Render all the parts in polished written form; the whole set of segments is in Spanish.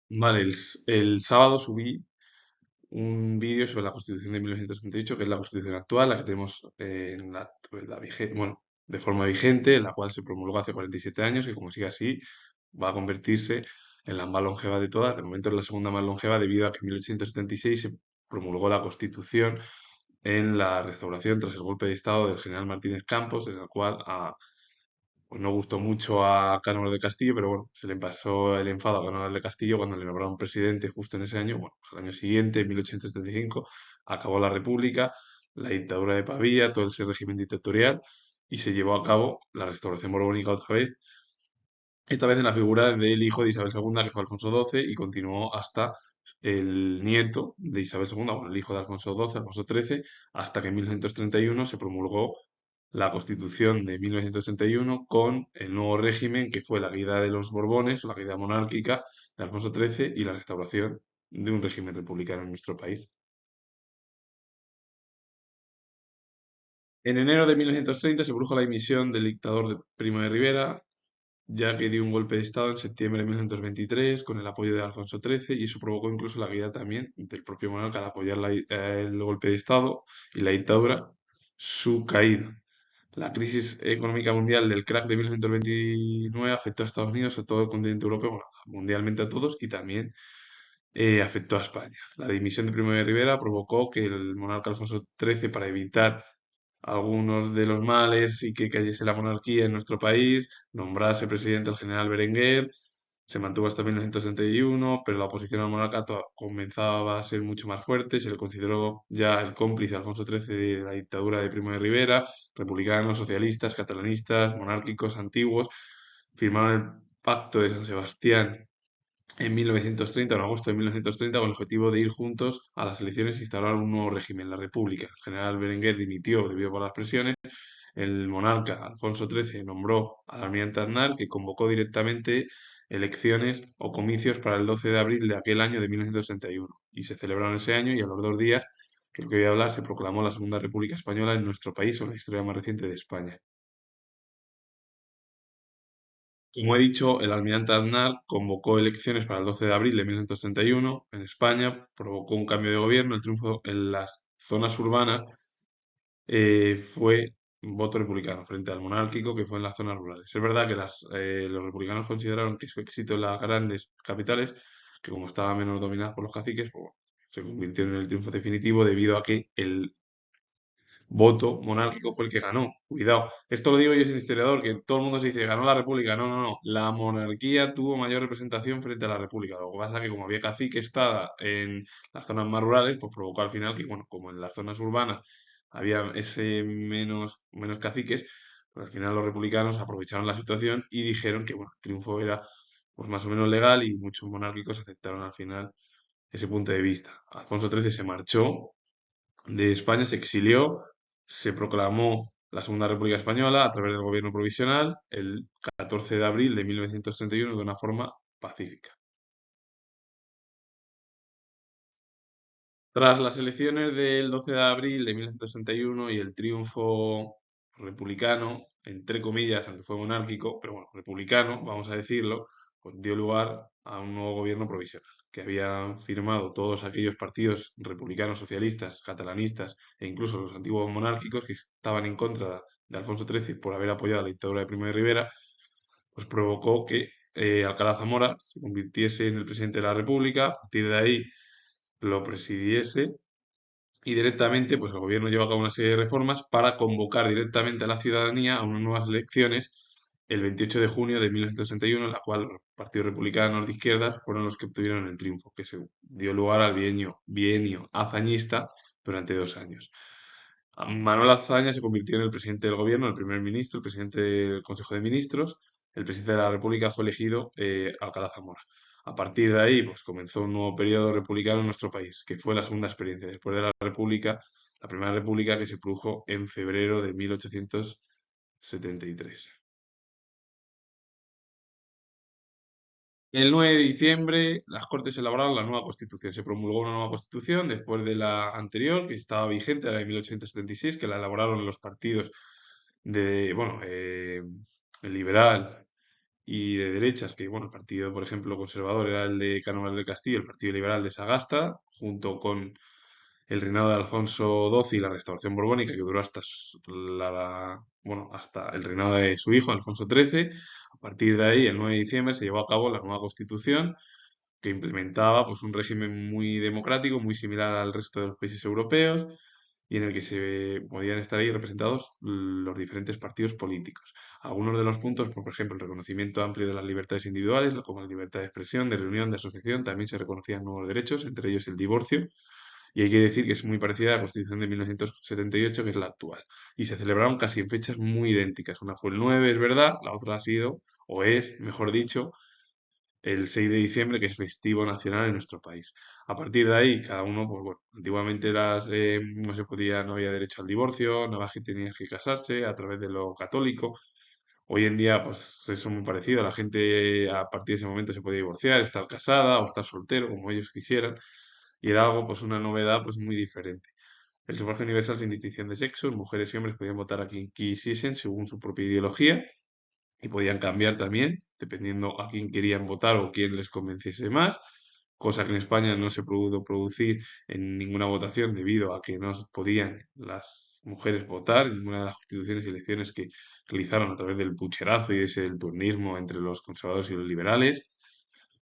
Vale, el sábado subí un vídeo sobre la Constitución de 1978, que es la Constitución actual, la que tenemos bueno, de forma vigente, la cual se promulgó hace 47 años, que como sigue así, va a convertirse en la más longeva de todas. De momento es la segunda más longeva debido a que en 1876 se promulgó la Constitución en la restauración tras el golpe de Estado del general Martínez Campos, en el cual pues no gustó mucho a Cánovas del Castillo, pero bueno, se le pasó el enfado a Cánovas del Castillo cuando le nombraron presidente justo en ese año. Bueno, pues al año siguiente, en 1875, acabó la República, la dictadura de Pavía, todo ese régimen dictatorial, y se llevó a cabo la restauración borbónica otra vez, esta vez en la figura del hijo de Isabel II, que fue Alfonso XII, y continuó hasta el nieto de Isabel II, bueno, el hijo de Alfonso XII, Alfonso XIII, hasta que en 1931 se promulgó la Constitución de 1961 con el nuevo régimen que fue la caída de los Borbones, la caída monárquica de Alfonso XIII y la restauración de un régimen republicano en nuestro país. En enero de 1930 se produjo la dimisión del dictador Primo de Rivera, ya que dio un golpe de Estado en septiembre de 1923 con el apoyo de Alfonso XIII y eso provocó incluso la caída también del propio monarca al apoyar el golpe de Estado y la dictadura, su caída. La crisis económica mundial del crack de 1929 afectó a Estados Unidos, a todo el continente europeo, bueno, mundialmente a todos y también afectó a España. La dimisión de Primo de Rivera provocó que el monarca Alfonso XIII, para evitar algunos de los males y que cayese la monarquía en nuestro país, nombrase presidente al general Berenguer, se mantuvo hasta 1961, pero la oposición al monarca comenzaba a ser mucho más fuerte, se le consideró ya el cómplice Alfonso XIII de la dictadura de Primo de Rivera, republicanos, socialistas, catalanistas, monárquicos antiguos, firmaron el Pacto de San Sebastián en 1930, en agosto de 1930, con el objetivo de ir juntos a las elecciones e instaurar un nuevo régimen, la República. El general Berenguer dimitió debido a las presiones. El monarca Alfonso XIII nombró al almirante Aznar, que convocó directamente elecciones o comicios para el 12 de abril de aquel año de 1961. Y se celebraron ese año y a los 2 días, que es lo que voy a hablar, se proclamó la Segunda República Española en nuestro país, o la historia más reciente de España. Como he dicho, el almirante Aznar convocó elecciones para el 12 de abril de 1931 en España, provocó un cambio de gobierno, el triunfo en las zonas urbanas fue un voto republicano frente al monárquico que fue en las zonas rurales. Es verdad que los republicanos consideraron que su éxito en las grandes capitales, que como estaban menos dominadas por los caciques, pues, bueno, se convirtió en el triunfo definitivo debido a que el voto monárquico fue el que ganó. Cuidado. Esto lo digo yo sin historiador, que todo el mundo se dice, ganó la República. No, no, no. La monarquía tuvo mayor representación frente a la República. Lo que pasa es que como había cacique estada en las zonas más rurales, pues provocó al final que, bueno, como en las zonas urbanas había ese menos caciques, pues al final los republicanos aprovecharon la situación y dijeron que, bueno, el triunfo era pues más o menos legal y muchos monárquicos aceptaron al final ese punto de vista. Alfonso XIII se marchó de España, se exilió, se proclamó la Segunda República Española a través del gobierno provisional el 14 de abril de 1931 de una forma pacífica. Tras las elecciones del 12 de abril de 1961 y el triunfo republicano, entre comillas, aunque fue monárquico, pero bueno, republicano, vamos a decirlo, pues dio lugar a un nuevo gobierno provisional, que habían firmado todos aquellos partidos republicanos, socialistas, catalanistas e incluso los antiguos monárquicos que estaban en contra de Alfonso XIII por haber apoyado la dictadura de Primo de Rivera, pues provocó que Alcalá Zamora se convirtiese en el presidente de la República, a partir de ahí lo presidiese y directamente pues el gobierno lleva a cabo una serie de reformas para convocar directamente a la ciudadanía a unas nuevas elecciones el 28 de junio de 1961, en la cual los partidos republicanos de izquierdas fueron los que obtuvieron el triunfo, que se dio lugar al bienio hazañista durante 2 años. Manuel Azaña se convirtió en el presidente del gobierno, el primer ministro, el presidente del Consejo de Ministros. El presidente de la República fue elegido Alcalá Zamora. A partir de ahí, pues comenzó un nuevo periodo republicano en nuestro país, que fue la segunda experiencia después de la República, la primera República que se produjo en febrero de 1873. El 9 de diciembre, las Cortes elaboraron la nueva Constitución. Se promulgó una nueva Constitución después de la anterior, que estaba vigente, la de 1876, que la elaboraron los partidos bueno, el liberal y de derechas, que bueno, el partido, por ejemplo, conservador era el de Cánovas del Castillo, el Partido Liberal de Sagasta, junto con el reinado de Alfonso XII y la restauración borbónica, que duró bueno, hasta el reinado de su hijo, Alfonso XIII. A partir de ahí, el 9 de diciembre, se llevó a cabo la nueva constitución, que implementaba pues, un régimen muy democrático, muy similar al resto de los países europeos, y en el que se podían estar ahí representados los diferentes partidos políticos. Algunos de los puntos, por ejemplo, el reconocimiento amplio de las libertades individuales, como la libertad de expresión, de reunión, de asociación, también se reconocían nuevos derechos, entre ellos el divorcio, y hay que decir que es muy parecida a la Constitución de 1978, que es la actual. Y se celebraron casi en fechas muy idénticas. Una fue el 9, es verdad, la otra ha sido, o es, mejor dicho, el 6 de diciembre, que es festivo nacional en nuestro país. A partir de ahí, cada uno, pues bueno, antiguamente no se podía, no había derecho al divorcio, nada más que tenías que casarse a través de lo católico. Hoy en día, pues eso es muy parecido. La gente a partir de ese momento se podía divorciar, estar casada o estar soltero, como ellos quisieran. Y era algo, pues una novedad, pues muy diferente. El sufragio universal sin distinción de sexo, mujeres y hombres podían votar a quien quisiesen según su propia ideología y podían cambiar también, dependiendo a quién querían votar o quién les convenciese más, cosa que en España no se pudo producir en ninguna votación debido a que no podían las mujeres votar en ninguna de las constituciones y elecciones que realizaron a través del pucherazo y ese del turnismo entre los conservadores y los liberales,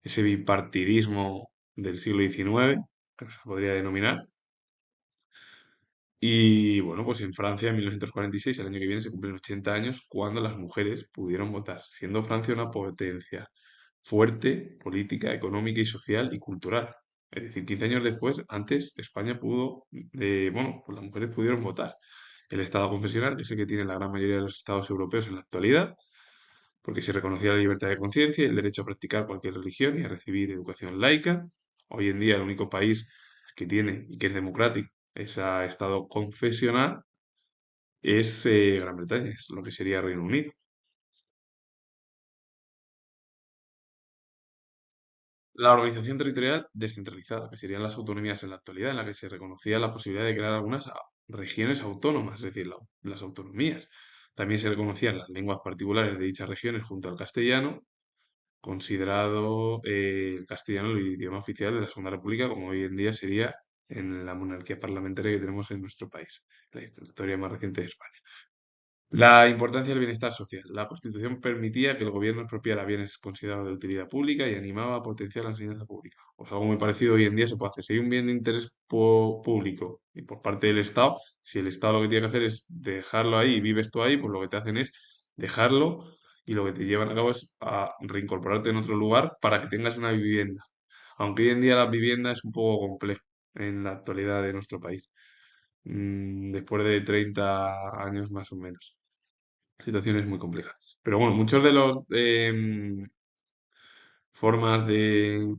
ese bipartidismo del siglo XIX, que se podría denominar. Y bueno, pues en Francia en 1946, el año que viene, se cumplen 80 años cuando las mujeres pudieron votar, siendo Francia una potencia fuerte, política, económica y social y cultural. Es decir, 15 años después, antes España pudo, bueno, pues las mujeres pudieron votar. El Estado confesional, que es el que tiene la gran mayoría de los estados europeos en la actualidad, porque se reconocía la libertad de conciencia y el derecho a practicar cualquier religión y a recibir educación laica. Hoy en día el único país que tiene y que es democrático ese estado confesional es Gran Bretaña, es lo que sería Reino Unido. La organización territorial descentralizada, que serían las autonomías en la actualidad, en la que se reconocía la posibilidad de crear algunas regiones autónomas, es decir, las autonomías. También se reconocían las lenguas particulares de dichas regiones junto al castellano, considerado el castellano el idioma oficial de la Segunda República, como hoy en día sería en la monarquía parlamentaria que tenemos en nuestro país, la historia más reciente de España. La importancia del bienestar social. La Constitución permitía que el gobierno expropiara bienes considerados de utilidad pública y animaba a potenciar la enseñanza pública. Pues algo muy parecido hoy en día se puede hacer. Si hay un bien de interés público y por parte del Estado, si el Estado lo que tiene que hacer es dejarlo ahí y vives tú ahí, pues lo que te hacen es dejarlo y lo que te llevan a cabo es a reincorporarte en otro lugar para que tengas una vivienda. Aunque hoy en día la vivienda es un poco compleja en la actualidad de nuestro país, después de 30 años más o menos. Situaciones muy complejas. Pero bueno, muchos de los formas de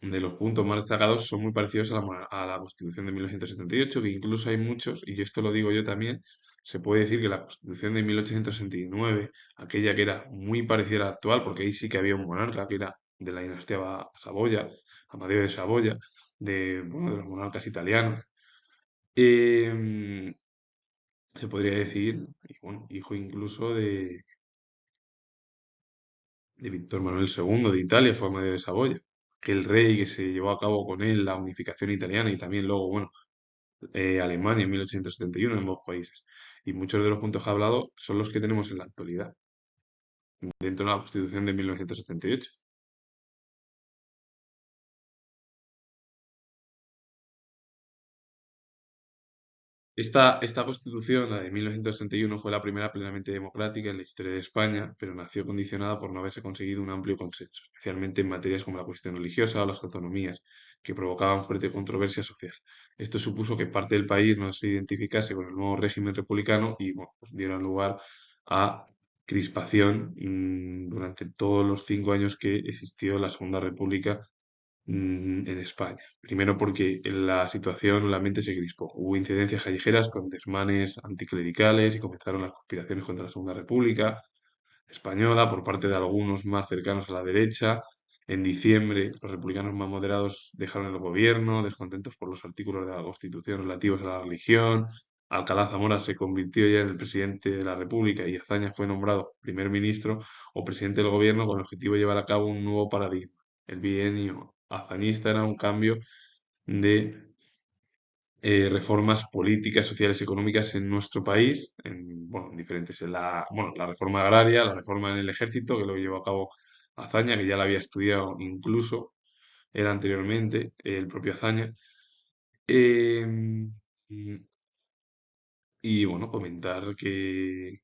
los puntos más destacados son muy parecidos a la Constitución de 1978, que incluso hay muchos, y esto lo digo yo también, se puede decir que la Constitución de 1869, aquella que era muy parecida a la actual, porque ahí sí que había un monarca que era de la dinastía Saboya, Amadeo de Saboya, bueno, de los monarcas italianos, em, se podría decir, y bueno, hijo incluso de Víctor Manuel II de Italia, fue Amadeo de Saboya, que el rey que se llevó a cabo con él la unificación italiana y también luego, bueno, Alemania en 1871 en ambos países. Y muchos de los puntos que ha hablado son los que tenemos en la actualidad, dentro de la Constitución de 1978. Esta constitución, la de 1961, fue la primera plenamente democrática en la historia de España, pero nació condicionada por no haberse conseguido un amplio consenso, especialmente en materias como la cuestión religiosa o las autonomías, que provocaban fuerte controversia social. Esto supuso que parte del país no se identificase con el nuevo régimen republicano y bueno, pues diera lugar a crispación durante todos los 5 años que existió la Segunda República en España. Primero porque la situación, la mente se crispó. Hubo incidencias callejeras con desmanes anticlericales y comenzaron las conspiraciones contra la Segunda República Española por parte de algunos más cercanos a la derecha. En diciembre, los republicanos más moderados dejaron el gobierno, descontentos por los artículos de la Constitución relativos a la religión. Alcalá Zamora se convirtió ya en el presidente de la República y Azaña fue nombrado primer ministro o presidente del gobierno con el objetivo de llevar a cabo un nuevo paradigma. El bienio hazañista era un cambio de reformas políticas, sociales y económicas en nuestro país, bueno, en diferentes, bueno, la reforma agraria, la reforma en el ejército, que lo llevó a cabo Azaña, que ya la había estudiado incluso, era anteriormente el propio Azaña. Em, y bueno, comentar que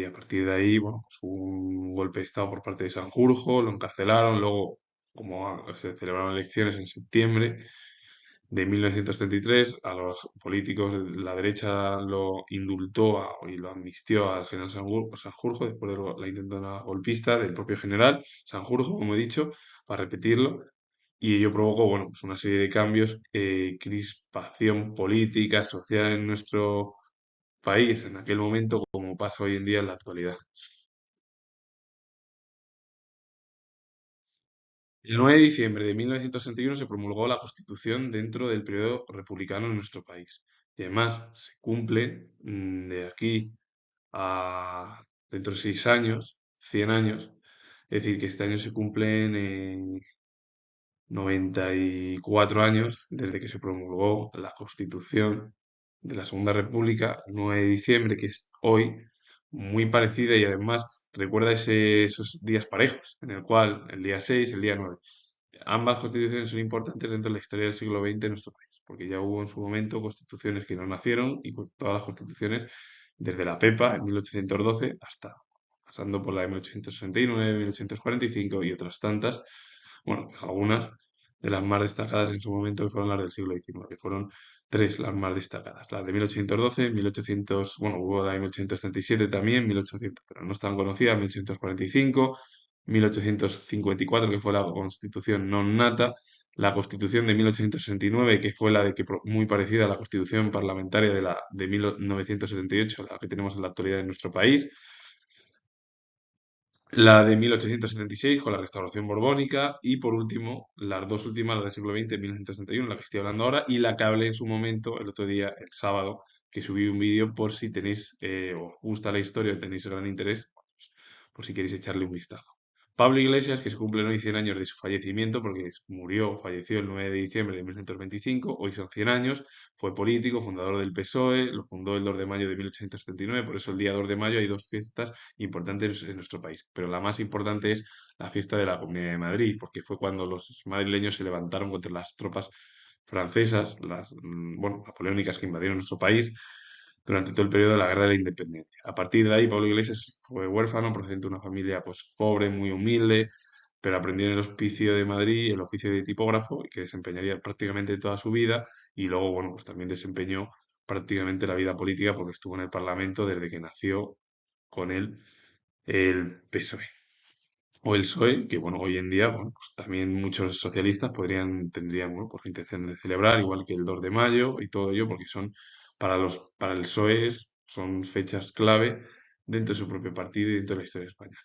a partir de ahí, bueno, pues hubo un golpe de Estado por parte de Sanjurjo, lo encarcelaron, luego, como se celebraron elecciones en septiembre de 1933, a los políticos, la derecha lo indultó y lo amnistió al general Sanjurjo después de la intentona golpista del propio general Sanjurjo, como he dicho, para repetirlo, y ello provocó, bueno, pues una serie de cambios, crispación política, social en nuestro país en aquel momento, como pasa hoy en día en la actualidad. El 9 de diciembre de 1961 se promulgó la Constitución dentro del periodo republicano en nuestro país. Y además se cumple de aquí a dentro de 6 años, 100 años. Es decir, que este año se cumplen 94 años desde que se promulgó la Constitución de la Segunda República, el 9 de diciembre, que es hoy, muy parecida y además recuerda esos días parejos, en el cual el día 6, el día 9. Ambas constituciones son importantes dentro de la historia del siglo XX en nuestro país, porque ya hubo en su momento constituciones que no nacieron y con todas las constituciones, desde la PEPA en 1812 hasta pasando por la de 1869, 1845 y otras tantas, bueno, pues algunas de las más destacadas en su momento que fueron las del siglo XIX, que fueron tres las más destacadas. Las de 1812, 1800, bueno, hubo la de 1837 también, 1800, pero no es tan conocida, 1845, 1854, que fue la Constitución non nata, la Constitución de 1869, que fue la de que muy parecida a la Constitución parlamentaria de 1978, la que tenemos en la actualidad en nuestro país, la de 1876 con la restauración borbónica y por último, las dos últimas, la del siglo XX, 1961, la que estoy hablando ahora, y la que hablé en su momento, el otro día, el sábado, que subí un vídeo por si tenéis, os gusta la historia o tenéis gran interés, pues, por si queréis echarle un vistazo. Pablo Iglesias, que se cumplen hoy 100 años de su fallecimiento, porque falleció el 9 de diciembre de 1925, hoy son 100 años, fue político, fundador del PSOE, lo fundó el 2 de mayo de 1879, por eso el día 2 de mayo hay dos fiestas importantes en nuestro país. Pero la más importante es la fiesta de la Comunidad de Madrid, porque fue cuando los madrileños se levantaron contra las tropas francesas, bueno, napoleónicas que invadieron nuestro país durante todo el periodo de la Guerra de la Independencia. A partir de ahí, Pablo Iglesias fue huérfano, procedente de una familia pues pobre, muy humilde, pero aprendió en el Hospicio de Madrid el oficio de tipógrafo y que desempeñaría prácticamente toda su vida y luego, bueno, pues también desempeñó prácticamente la vida política porque estuvo en el Parlamento desde que nació con él el PSOE o el PSOE, que bueno, hoy en día, bueno, pues también muchos socialistas tendrían, bueno, pues la intención de celebrar, igual que el 2 de mayo y todo ello, porque son, para el PSOE son fechas clave dentro de su propio partido y dentro de la historia de España.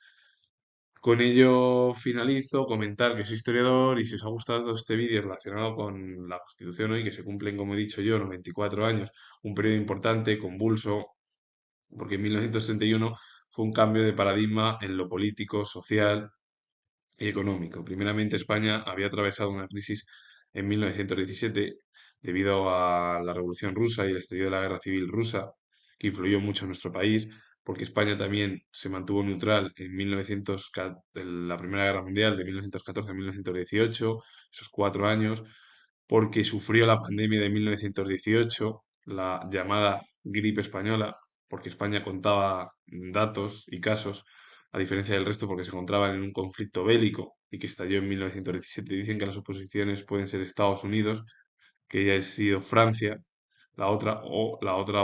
Con ello finalizo, comentar que soy historiador y si os ha gustado este vídeo relacionado con la Constitución hoy, que se cumplen, como he dicho yo, 94 años, un periodo importante, convulso, porque en 1961 fue un cambio de paradigma en lo político, social y económico. Primeramente, España había atravesado una crisis en 1917 debido a la Revolución Rusa y el estallido de la Guerra Civil Rusa, que influyó mucho en nuestro país, porque España también se mantuvo neutral en en la Primera Guerra Mundial de 1914 a 1918, esos 4 años, porque sufrió la pandemia de 1918, la llamada gripe española, porque España contaba datos y casos, a diferencia del resto, porque se encontraban en un conflicto bélico y que estalló en 1917. Dicen que las oposiciones pueden ser Estados Unidos, que ya ha sido Francia, la otra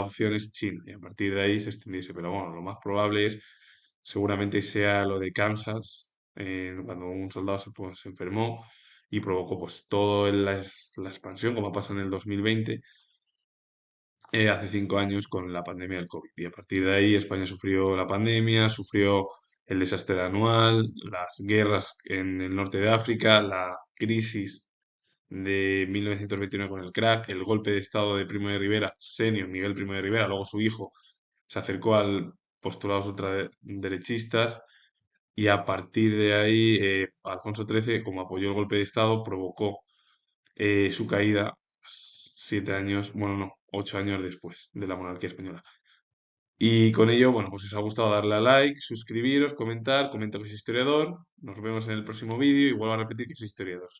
opción es China, y a partir de ahí se extendiese. Pero bueno, lo más probable es, seguramente sea lo de Kansas, cuando un soldado se enfermó y provocó pues toda la expansión, como pasó en el 2020, hace 5 años con la pandemia del COVID. Y a partir de ahí España sufrió la pandemia, sufrió el desastre anual, las guerras en el norte de África, la crisis de 1929 con el crack, el golpe de estado de Primo de Rivera, senior Miguel Primo de Rivera, luego su hijo se acercó al postulados ultraderechistas y a partir de ahí Alfonso XIII, como apoyó el golpe de estado, provocó su caída 7 años, bueno, no, 8 años después de la monarquía española. Y con ello, bueno, pues si os ha gustado darle a like, suscribiros, comentar, comenta que soy historiador. Nos vemos en el próximo vídeo y vuelvo a repetir que soy historiador.